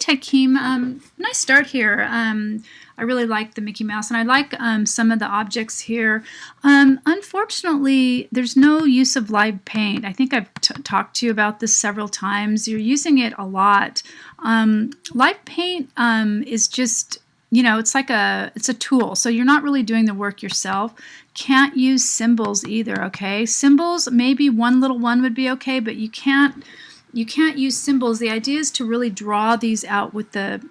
Ted Keem. Nice start here. I really like the Mickey Mouse, and I like some of the objects here. Unfortunately, there's no use of live paint. I think I've talked to you about this several times. You're using it a lot. Live paint is just, you know, it's a tool, so you're not really doing the work yourself. Can't use symbols either, okay? Symbols, maybe one little one would be okay, but you can't use symbols. The idea is to really draw these out with the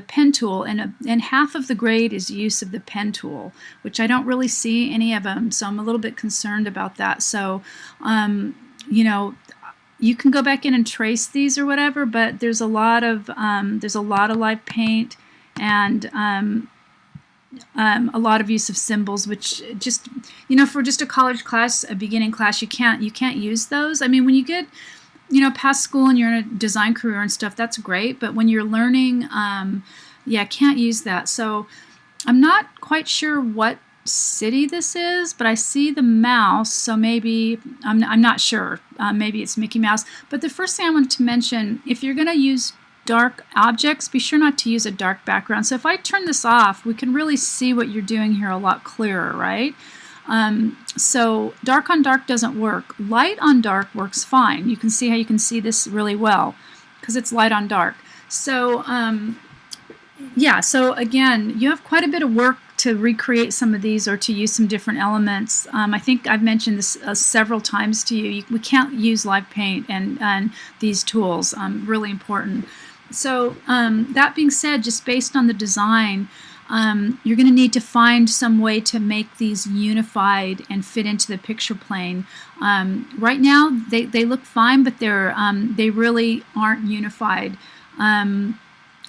pen tool, and half of the grade is use of the pen tool, which I don't really see any of them, so I'm a little bit concerned about that. So, you know, you can go back in and trace these or whatever, but there's a lot of live paint and a lot of use of symbols, which just, you know, for just a college class, a beginning class, you can't use those. I mean, when you get, you know, past school and you're in a design career and stuff, that's great. But when you're learning, yeah, can't use that. So I'm not quite sure what city this is, but I see the mouse, so maybe, I'm not sure. Maybe it's Mickey Mouse. But the first thing I wanted to mention, if you're going to use dark objects, be sure not to use a dark background. So if I turn this off, we can really see what you're doing here a lot clearer, right? So dark on dark doesn't work. Light on dark works fine. You can see how you can see this really well because it's light on dark. So yeah, so again, you have quite a bit of work to recreate some of these or to use some different elements. I think I've mentioned this several times to you. We can't use live paint and these tools. Really important. So that being said, just based on the design, you're going to need to find some way to make these unified and fit into the picture plane. Right now, they look fine, but they really aren't unified.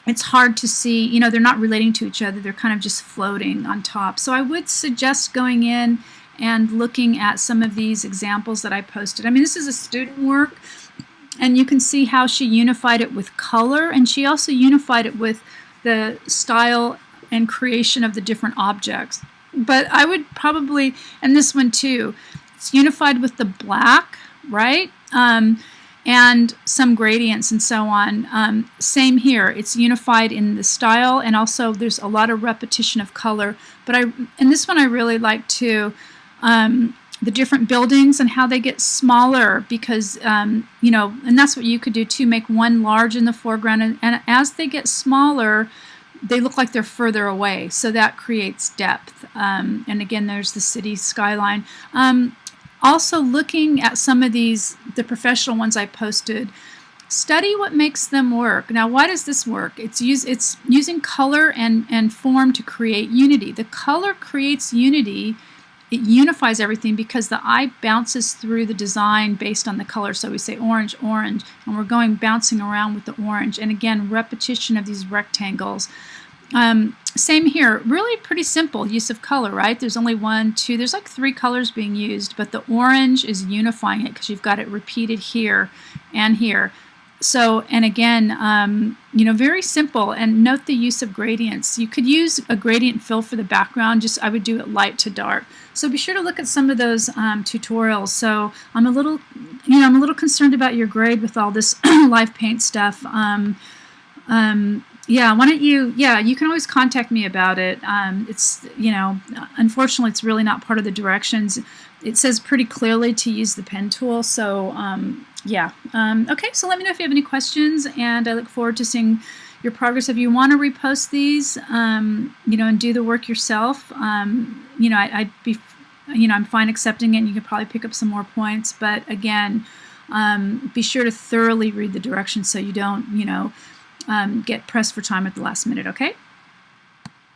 It's hard to see, you know, they're not relating to each other. They're kind of just floating on top. So I would suggest going in and looking at some of these examples that I posted. I mean, this is a student work, and you can see how she unified it with color, and she also unified it with the style and creation of the different objects. But I would probably, and this one too, it's unified with the black, right? And some gradients and so on. Same here, it's unified in the style, and also there's a lot of repetition of color. But in this one I really like too, the different buildings and how they get smaller because, you know, and that's what you could do too, make one large in the foreground, and as they get smaller, they look like they're further away, so that creates depth. And again, there's the city skyline. Also, looking at some of these, the professional ones I posted, study what makes them work. Now, why does this work? It's using color and form to create unity. The color creates unity. It unifies everything because the eye bounces through the design based on the color. So we say orange, orange, and we're going bouncing around with the orange. And again, repetition of these rectangles. Same here, really pretty simple use of color, right? There's only one, two, there's like three colors being used, but the orange is unifying it because you've got it repeated here and here. So, and again, you know, very simple. And note the use of gradients. You could use a gradient fill for the background, just I would do it light to dark. So be sure to look at some of those tutorials. So I'm a little, you know, I'm a little concerned about your grade with all this live paint stuff. Yeah, why don't you, yeah, you can always contact me about it. It's, you know, unfortunately, it's really not part of the directions. It says pretty clearly to use the pen tool. So, yeah. Okay, so let me know if you have any questions, and I look forward to seeing your progress. If you want to repost these, you know, and do the work yourself, you know, I'd be, you know, I'm fine accepting it, and you could probably pick up some more points. But again, be sure to thoroughly read the directions so you don't, you know, get pressed for time at the last minute, okay?